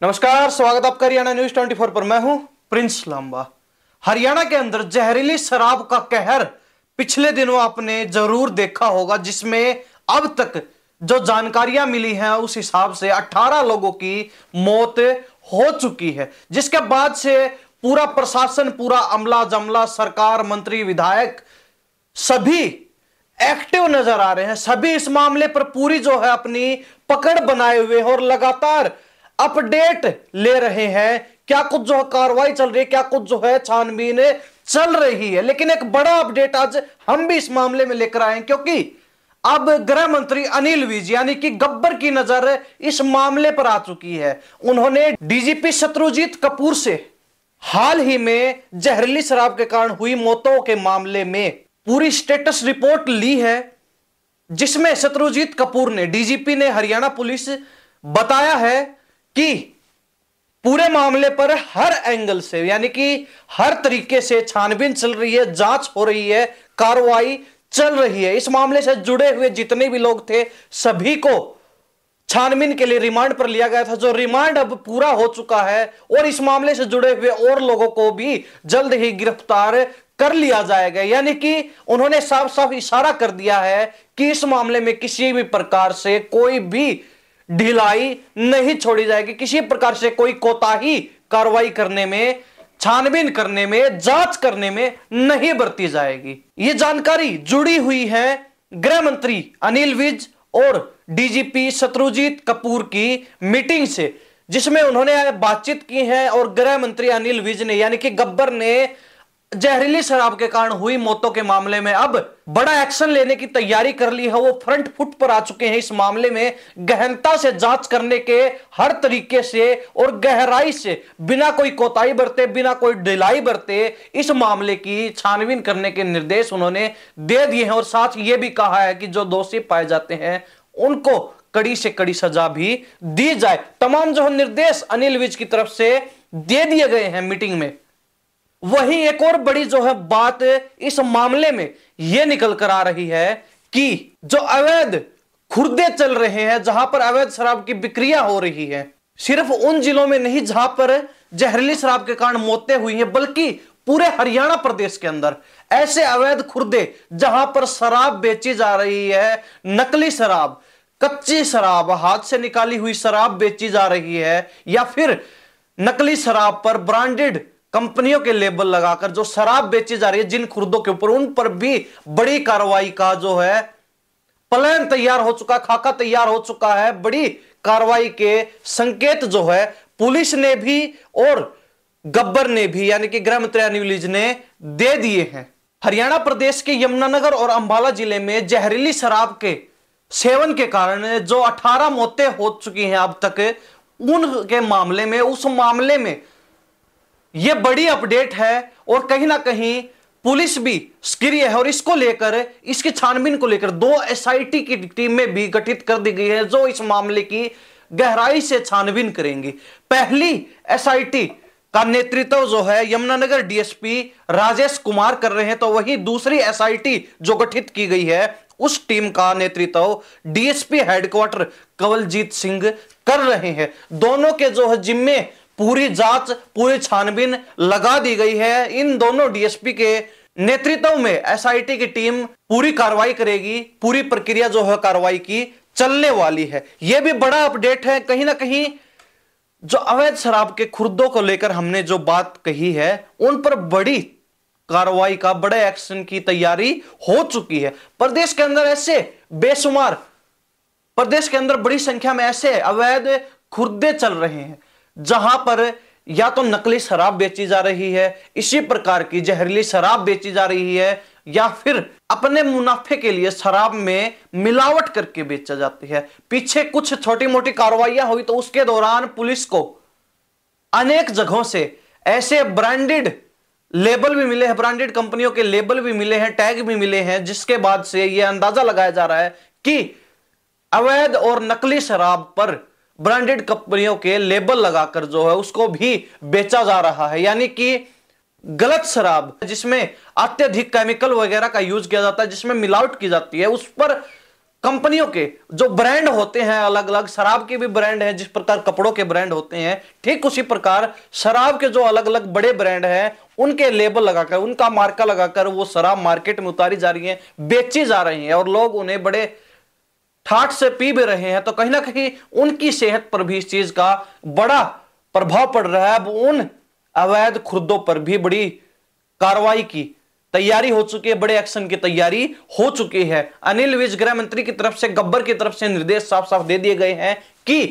नमस्कार, स्वागत आपका हरियाणा न्यूज 24 पर। मैं हूं प्रिंस लांबा। हरियाणा के अंदर जहरीली शराब का कहर पिछले दिनों आपने जरूर देखा होगा, जिसमें अब तक जो जानकारियां मिली हैं उस हिसाब से 18 लोगों की मौत हो चुकी है, जिसके बाद से पूरा प्रशासन, पूरा अमला जमला, सरकार, मंत्री, विधायक सभी एक्टिव नजर आ रहे हैं। सभी इस मामले पर पूरी जो है अपनी पकड़ बनाए हुए हैं और लगातार अपडेट ले रहे हैं। क्या कुछ जो है कार्रवाई चल रही है, क्या कुछ जो है छानबीन चल रही है। लेकिन एक बड़ा अपडेट आज हम भी इस मामले में लेकर आए हैं, क्योंकि अब गृह मंत्री अनिल विज यानी कि गब्बर की नजर इस मामले पर आ चुकी है। उन्होंने डीजीपी शत्रुजीत कपूर से हाल ही में जहरीली शराब के कारण हुई मौतों के मामले में पूरी स्टेटस रिपोर्ट ली है, जिसमें शत्रुजीत कपूर ने, डीजीपी ने हरियाणा पुलिस बताया है कि पूरे मामले पर हर एंगल से यानी कि हर तरीके से छानबीन चल रही है, जांच हो रही है, कार्रवाई चल रही है। इस मामले से जुड़े हुए जितने भी लोग थे सभी को छानबीन के लिए रिमांड पर लिया गया था, जो रिमांड अब पूरा हो चुका है और इस मामले से जुड़े हुए और लोगों को भी जल्द ही गिरफ्तार कर लिया जाएगा। यानी कि उन्होंने साफ साफ इशारा कर दिया है कि इस मामले में किसी भी प्रकार से कोई भी ढिलाई नहीं छोड़ी जाएगी, किसी प्रकार से कोई कोताही कार्रवाई करने में, छानबीन करने में, जांच करने में नहीं बरती जाएगी। यह जानकारी जुड़ी हुई है गृह मंत्री अनिल विज और डीजीपी शत्रुजीत कपूर की मीटिंग से, जिसमें उन्होंने बातचीत की है और गृह मंत्री अनिल विज ने यानी कि गब्बर ने जहरीली शराब के कारण हुई मौतों के मामले में अब बड़ा एक्शन लेने की तैयारी कर ली है। वो फ्रंट फुट पर आ चुके हैं। इस मामले में गहनता से जांच करने के हर तरीके से और गहराई से, बिना कोई कोताही बरते, बिना कोई ढिलाई बरते, इस मामले की छानबीन करने के निर्देश उन्होंने दे दिए हैं। और साथ ये भी कहा है कि जो दोषी पाए जाते हैं उनको कड़ी से कड़ी सजा भी दी जाए। तमाम जो निर्देश अनिल विज की तरफ से दे दिए गए हैं मीटिंग में। वहीं एक और बड़ी जो है बात इस मामले में यह निकल कर आ रही है कि जो अवैध खुर्दे चल रहे हैं, जहां पर अवैध शराब की बिक्रियां हो रही है, सिर्फ उन जिलों में नहीं जहां पर जहरीली शराब के कारण मौतें हुई हैं, बल्कि पूरे हरियाणा प्रदेश के अंदर ऐसे अवैध खुर्दे जहां पर शराब बेची जा रही है, नकली शराब, कच्ची शराब, हाथ से निकाली हुई शराब बेची जा रही है, या फिर नकली शराब पर ब्रांडेड कंपनियों के लेबल लगाकर जो शराब बेची जा रही है जिन खुर्दों के ऊपर, उन पर भी बड़ी कार्रवाई का जो है प्लान तैयार हो चुका, खाका तैयार हो चुका है। बड़ी कार्रवाई के संकेत जो है पुलिस ने भी और गब्बर ने भी यानी कि गृह मंत्री अनिल विज ने दे दिए हैं। हरियाणा प्रदेश के यमुनानगर और अंबाला जिले में जहरीली शराब के सेवन के कारण जो 18 मौतें हो चुकी हैं अब तक, उनके मामले में, उस मामले में यह बड़ी अपडेट है और कहीं ना कहीं पुलिस भी सक्रिय है। और इसको लेकर, इसकी छानबीन को लेकर 2 एसआईटी की टीमें भी गठित कर दी गई है, जो इस मामले की गहराई से छानबीन करेंगी। पहली एसआईटी का नेतृत्व जो है यमुनानगर डीएसपी राजेश कुमार कर रहे हैं, तो वही दूसरी एसआईटी जो गठित की गई है उस टीम का नेतृत्व डीएसपी हेडक्वार्टर कंवलजीत सिंह कर रहे हैं। दोनों के जो है जिम्मे पूरी जांच, पूरी छानबीन लगा दी गई है। इन दोनों डीएसपी के नेतृत्व में एसआईटी की टीम पूरी कार्रवाई करेगी। पूरी प्रक्रिया जो है कार्रवाई की चलने वाली है। यह भी बड़ा अपडेट है। कहीं ना कहीं जो अवैध शराब के खुर्दों को लेकर हमने जो बात कही है, उन पर बड़ी कार्रवाई का, बड़े एक्शन की तैयारी हो चुकी है। प्रदेश के अंदर ऐसे बेशुमार, प्रदेश के अंदर बड़ी संख्या में ऐसे अवैध खुर्दे चल रहे हैं जहां पर या तो नकली शराब बेची जा रही है, इसी प्रकार की जहरीली शराब बेची जा रही है, या फिर अपने मुनाफे के लिए शराब में मिलावट करके बेचा जाती है। पीछे कुछ छोटी मोटी कार्रवाइयां हुई तो उसके दौरान पुलिस को अनेक जगहों से ऐसे ब्रांडेड लेबल भी मिले हैं, ब्रांडेड कंपनियों के लेबल भी मिले हैं, टैग भी मिले हैं, जिसके बाद से यह अंदाजा लगाया जा रहा है कि अवैध और नकली शराब पर ब्रांडेड कंपनियों के लेबल लगाकर जो है उसको भी बेचा जा रहा है। यानी कि गलत शराब जिसमें अत्यधिक केमिकल वगैरह का यूज किया जाता है, जिसमें मिलावट की जाती है, उस पर कंपनियों के जो ब्रांड होते हैं, अलग अलग शराब के भी ब्रांड हैं, जिस प्रकार कपड़ों के ब्रांड होते हैं, ठीक उसी प्रकार शराब के जो अलग अलग बड़े ब्रांड हैं, उनके लेबल लगाकर, उनका मार्का लगाकर वो शराब मार्केट में उतारी जा रही है, बेची जा रही है और लोग उन्हें बड़े ठाठ से पी भी रहे हैं। तो कहीं ना कहीं उनकी सेहत पर भी इस चीज का बड़ा प्रभाव पड़ रहा है। अब उन अवैध खुर्दों पर भी बड़ी कार्रवाई की तैयारी हो चुकी है, बड़े एक्शन की तैयारी हो चुकी है। अनिल विज गृह मंत्री की तरफ से, गब्बर की तरफ से निर्देश साफ साफ दे दिए गए हैं कि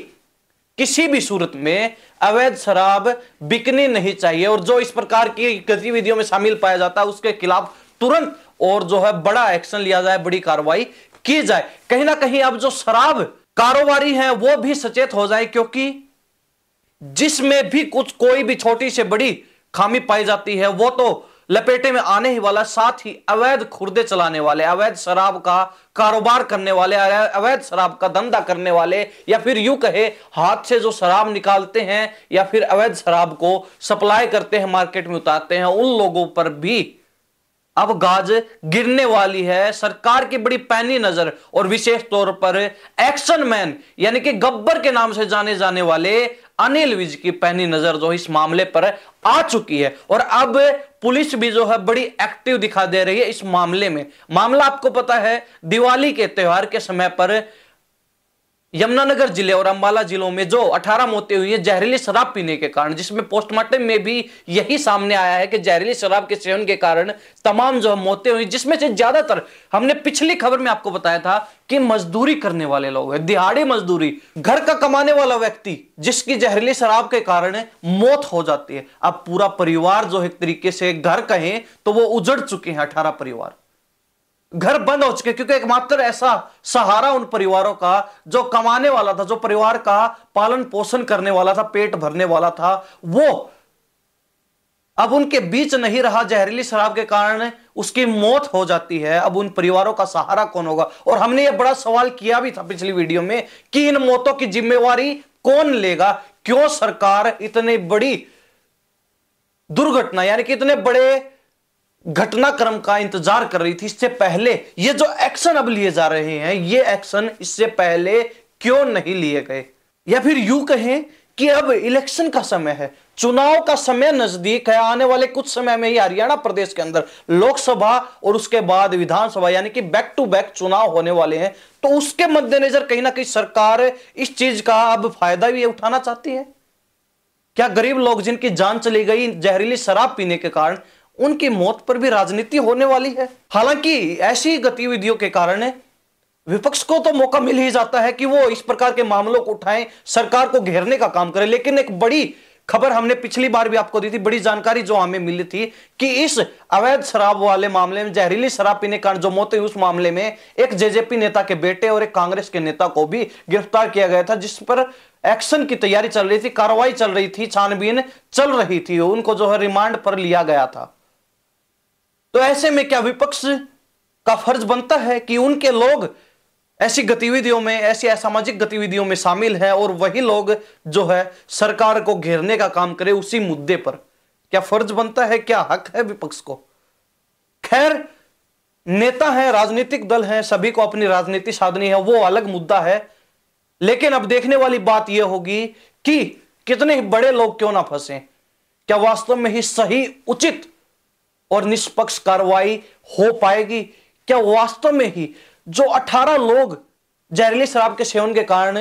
किसी भी सूरत में अवैध शराब बिकनी नहीं चाहिए और जो इस प्रकार की गतिविधियों में शामिल पाया जाता है उसके खिलाफ तुरंत और जो है बड़ा एक्शन लिया जाए, बड़ी कार्रवाई की जाए। कहीं ना कहीं अब जो शराब कारोबारी हैं वो भी सचेत हो जाए, क्योंकि जिसमें भी कुछ कोई भी छोटी से बड़ी खामी पाई जाती है वो तो लपेटे में आने ही वाला। साथ ही अवैध खुर्दे चलाने वाले, अवैध शराब का कारोबार करने वाले, अवैध शराब का धंधा करने वाले, या फिर यूं कहे हाथ से जो शराब निकालते हैं या फिर अवैध शराब को सप्लाई करते हैं, मार्केट में उतारते हैं, उन लोगों पर भी अब गाज गिरने वाली है। सरकार की बड़ी पैनी नजर और विशेष तौर पर एक्शन मैन यानी कि गब्बर के नाम से जाने जाने वाले अनिल विज की पैनी नजर जो इस मामले पर आ चुकी है और अब पुलिस भी जो है बड़ी एक्टिव दिखा दे रही है इस मामले में। मामला आपको पता है, दिवाली के त्योहार के समय पर यमुनानगर जिले और अंबाला जिलों में जो 18 मौतें हुई है जहरीली शराब पीने के कारण, जिसमें पोस्टमार्टम में भी यही सामने आया है कि जहरीली शराब के सेवन के कारण तमाम जो मौतें हुई, जिसमें से ज्यादातर हमने पिछली खबर में आपको बताया था कि मजदूरी करने वाले लोग हैं, दिहाड़ी मजदूरी, घर का कमाने वाला व्यक्ति जिसकी जहरीली शराब के कारण मौत हो जाती है। अब पूरा परिवार जो एक तरीके से घर कहें तो वो उजड़ चुके हैं, 18 परिवार घर बंद हो चुके, क्योंकि एकमात्र ऐसा सहारा उन परिवारों का जो कमाने वाला था, जो परिवार का पालन पोषण करने वाला था, पेट भरने वाला था, वो अब उनके बीच नहीं रहा। जहरीली शराब के कारण उसकी मौत हो जाती है। अब उन परिवारों का सहारा कौन होगा? और हमने ये बड़ा सवाल किया भी था पिछली वीडियो में कि इन मौतों की जिम्मेवारी कौन लेगा? क्यों सरकार इतनी बड़ी दुर्घटना यानी कि इतने बड़े घटनाक्रम का इंतजार कर रही थी इससे पहले? ये जो एक्शन अब लिए जा रहे हैं, ये एक्शन इससे पहले क्यों नहीं लिए गए? या फिर यूं कहें कि अब इलेक्शन का समय है, चुनाव का समय नजदीक है, आने वाले कुछ समय में ही हरियाणा प्रदेश के अंदर लोकसभा और उसके बाद विधानसभा यानी कि बैक टू बैक चुनाव होने वाले हैं। तो उसके मद्देनजर कहीं ना कहीं सरकार इस चीज का अब फायदा भी उठाना चाहती है। क्या गरीब लोग जिनकी जान चली गई जहरीली शराब पीने के कारण, उनकी मौत पर भी राजनीति होने वाली है? हालांकि ऐसी गतिविधियों के कारण विपक्ष को तो मौका मिल ही जाता है कि वो इस प्रकार के मामलों को उठाएं, सरकार को घेरने का काम करें। लेकिन एक बड़ी खबर हमने पिछली बार भी आपको दी थी, बड़ी जानकारी जो हमें मिली थी कि इस अवैध शराब वाले मामले में, जहरीली शराब पीने के कारण जो मौत हुई, उस मामले में एक जेजेपी नेता के बेटे और एक कांग्रेस के नेता को भी गिरफ्तार किया गया था, जिस पर एक्शन की तैयारी चल रही थी, कार्रवाई चल रही थी, छानबीन चल रही थी, उनको जो है रिमांड पर लिया गया था। तो ऐसे में क्या विपक्ष का फर्ज बनता है कि उनके लोग ऐसी गतिविधियों में, ऐसी असामाजिक गतिविधियों में शामिल हैं और वही लोग जो है सरकार को घेरने का काम करे उसी मुद्दे पर? क्या फर्ज बनता है, क्या हक है विपक्ष को? खैर, नेता हैं, राजनीतिक दल हैं, सभी को अपनी राजनीति साधनी है, वो अलग मुद्दा है। लेकिन अब देखने वाली बात यह होगी कि कितने बड़े लोग क्यों ना फंसे, क्या वास्तव में ही सही, उचित और निष्पक्ष कार्रवाई हो पाएगी? क्या वास्तव में ही जो 18 लोग जहरीली शराब के सेवन के कारण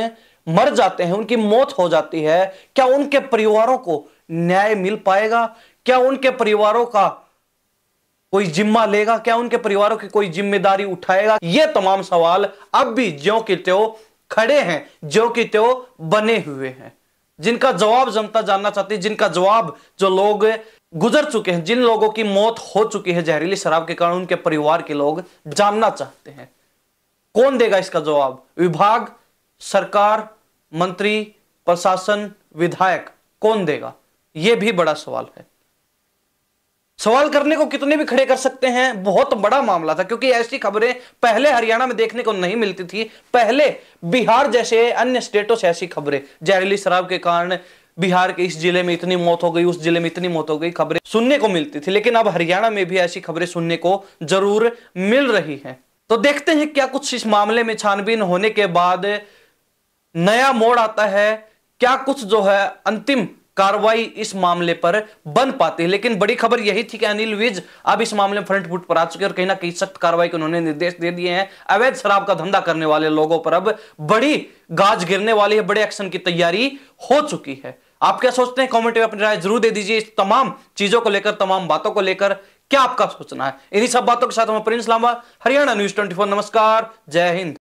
मर जाते हैं, उनकी मौत हो जाती है, क्या उनके परिवारों को न्याय मिल पाएगा? क्या उनके परिवारों का कोई जिम्मा लेगा? क्या उनके परिवारों की कोई जिम्मेदारी उठाएगा? ये तमाम सवाल अब भी ज्यों की त्यों खड़े हैं, ज्यों की त्यों बने हुए हैं, जिनका जवाब जनता जानना चाहती है, जिनका जवाब जो लोग गुजर चुके हैं, जिन लोगों की मौत हो चुकी है जहरीली शराब के कारण, उनके परिवार के लोग जानना चाहते हैं। कौन देगा इसका जवाब? विभाग, सरकार, मंत्री, प्रशासन, विधायक, कौन देगा? यह भी बड़ा सवाल है। सवाल करने को कितने भी खड़े कर सकते हैं। बहुत बड़ा मामला था, क्योंकि ऐसी खबरें पहले हरियाणा में देखने को नहीं मिलती थी। पहले बिहार जैसे अन्य स्टेटों से ऐसी खबरें, जहरीली शराब के कारण बिहार के इस जिले में इतनी मौत हो गई, उस जिले में इतनी मौत हो गई, खबरें सुनने को मिलती थी। लेकिन अब हरियाणा में भी ऐसी खबरें सुनने को जरूर मिल रही हैं। तो देखते हैं क्या कुछ इस मामले में छानबीन होने के बाद नया मोड़ आता है, क्या कुछ जो है अंतिम कार्रवाई इस मामले पर बन पाती है। लेकिन बड़ी खबर यही थी कि अनिल विज अब इस मामले में फ्रंट फुट पर आ चुके और कहीं ना कहीं सख्त कार्रवाई के उन्होंने निर्देश दे दिए हैं। अवैध शराब का धंधा करने वाले लोगों पर अब बड़ी गाज गिरने वाली है, बड़े एक्शन की तैयारी हो चुकी है। आप क्या सोचते हैं? कमेंट में अपनी राय जरूर दे दीजिए। इस तमाम चीजों को लेकर, तमाम बातों को लेकर क्या आपका सोचना है? इन्हीं सब बातों के साथ मैं प्रिंस लांबा, हरियाणा न्यूज़ 24। नमस्कार, जय हिंद।